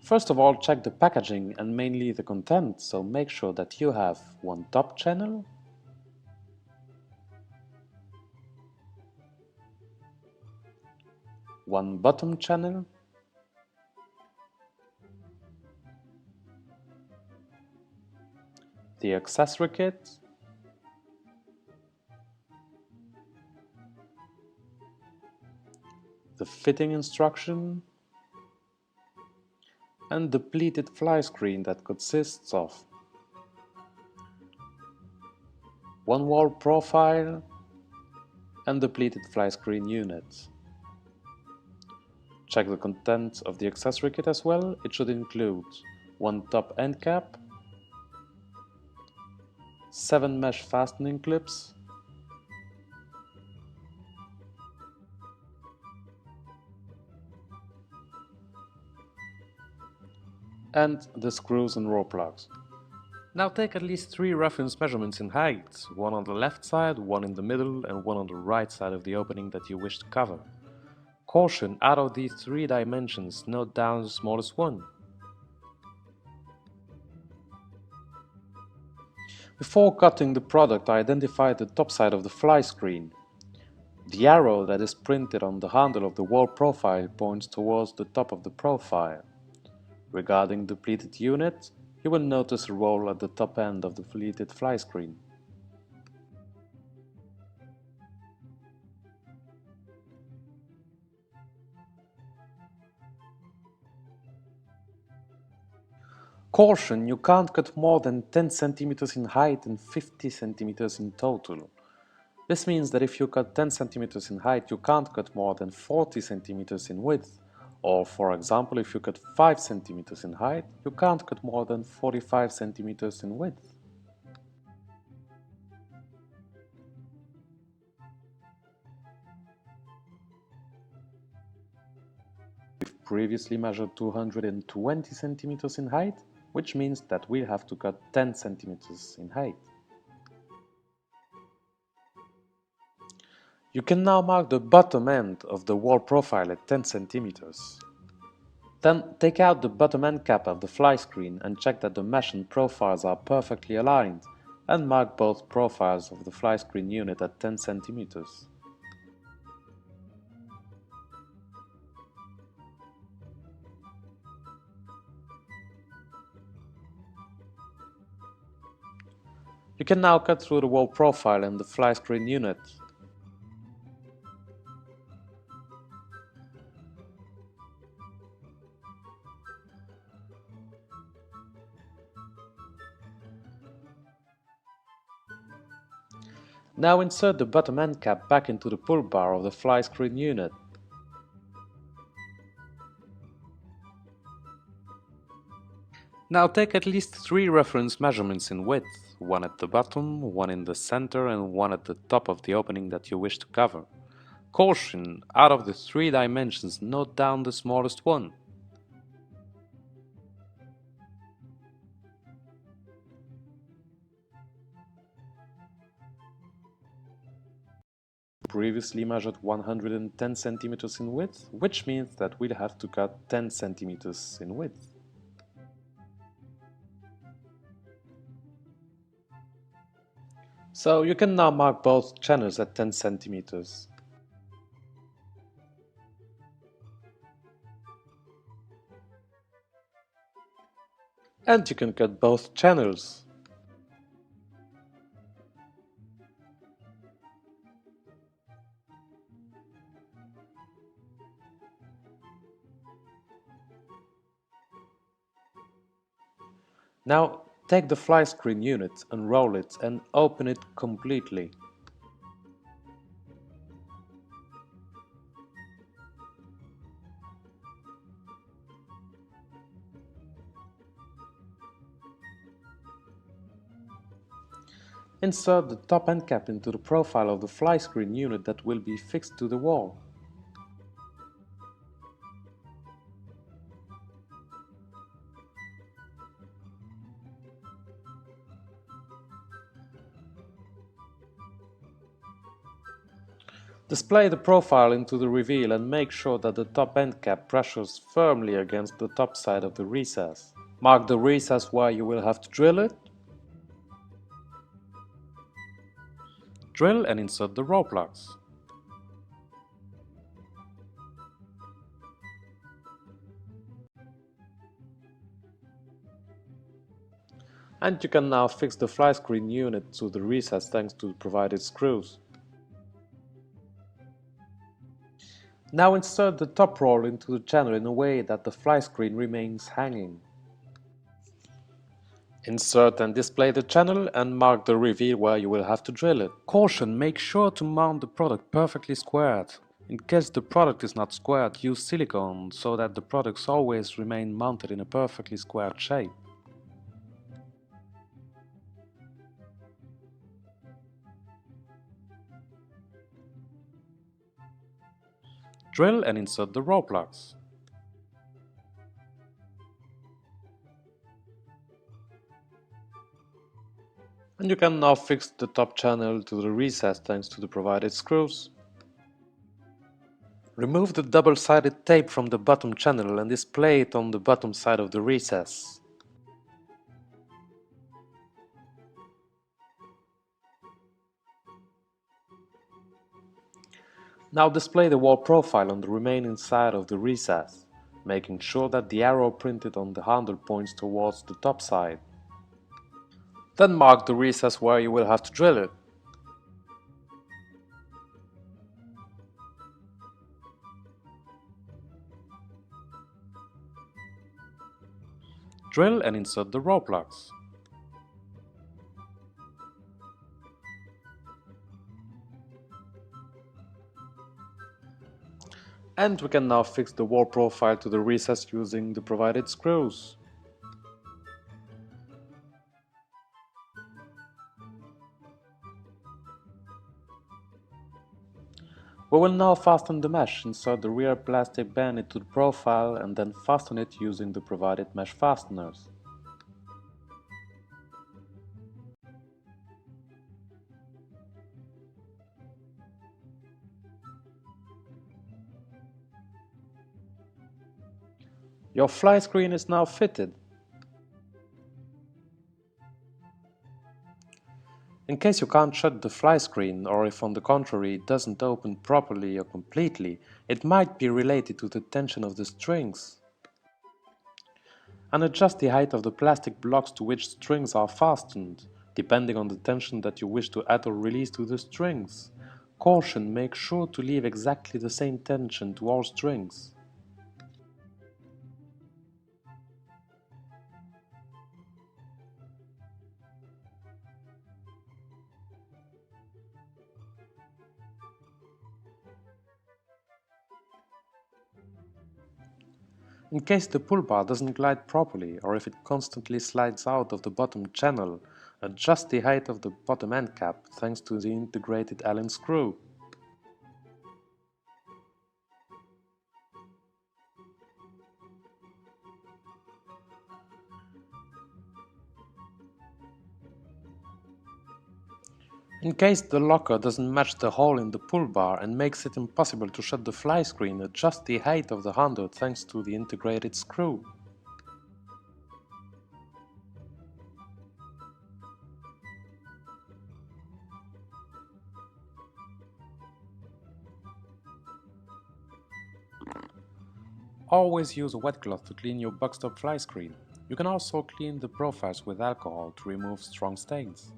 First of all, check the packaging and mainly the content, so make sure that you have one top channel, one bottom channel, the accessory kit, the fitting instruction, and the pleated fly screen that consists of one wall profile and the pleated fly screen unit. Check the content of the accessory kit as well. It should include one top end cap, 7 mesh fastening clips, and the screws and roll plugs. Now take at least 3 reference measurements in height, one on the left side, one in the middle, and one on the right side of the opening that you wish to cover. Caution, out of these 3 dimensions, note down the smallest one. Before cutting the product, identify the top side of the fly screen. The arrow that is printed on the handle of the wall profile points towards the top of the profile. Regarding the pleated unit, you will notice a roll at the top end of the pleated fly screen. Caution, you can't cut more than 10 cm in height and 50 cm in total. This means that if you cut 10 cm in height, you can't cut more than 40 cm in width. Or, for example, if you cut 5 cm in height, you can't cut more than 45 cm in width. We've previously measured 220 cm in height, which means that we'll have to cut 10 cm in height. You can now mark the bottom end of the wall profile at 10 cm. Then take out the bottom end cap of the fly screen and check that the mesh and profiles are perfectly aligned, and mark both profiles of the fly screen unit at 10 cm. You can now cut through the wall profile and the fly screen unit. Now insert the bottom end cap back into the pull bar of the fly screen unit. Now take at least 3 reference measurements in width, one at the bottom, one in the center, and one at the top of the opening that you wish to cover. Caution, out of the 3 dimensions, note down the smallest one. Previously measured 110 cm in width, which means that we'll have to cut 10 cm in width. So you can now mark both channels at 10 cm. And you can cut both channels. Now take the fly screen unit, unroll it and open it completely. Insert the top end cap into the profile of the fly screen unit that will be fixed to the wall. Display the profile into the reveal and make sure that the top end cap pressures firmly against the top side of the recess. Mark the recess where you will have to drill it. Drill and insert the row plugs. And you can now fix the fly screen unit to the recess thanks to the provided screws. Now insert the top roll into the channel in a way that the fly screen remains hanging. Insert and display the channel and mark the reveal where you will have to drill it. Caution: make sure to mount the product perfectly squared. In case the product is not squared, use silicone so that the products always remain mounted in a perfectly squared shape. Drill and insert the row plugs. And you can now fix the top channel to the recess thanks to the provided screws. Remove the double-sided tape from the bottom channel and display it on the bottom side of the recess. Now display the wall profile on the remaining side of the recess, making sure that the arrow printed on the handle points towards the top side. Then mark the recess where you will have to drill it. Drill and insert the row plugs. And we can now fix the wall profile to the recess using the provided screws. We will now fasten the mesh. Insert the rear plastic band into the profile and then fasten it using the provided mesh fasteners. Your fly screen is now fitted. In case you can't shut the fly screen, or if on the contrary it doesn't open properly or completely, it might be related to the tension of the strings. And adjust the height of the plastic blocks to which strings are fastened, depending on the tension that you wish to add or release to the strings. Caution: make sure to leave exactly the same tension to all strings. In case the pull bar doesn't glide properly, or if it constantly slides out of the bottom channel, adjust the height of the bottom end cap thanks to the integrated Allen screw. In case the locker doesn't match the hole in the pull bar and makes it impossible to shut the fly screen, adjust the height of the handle thanks to the integrated screw. Always use a wet cloth to clean your boxed up fly screen. You can also clean the profiles with alcohol to remove strong stains.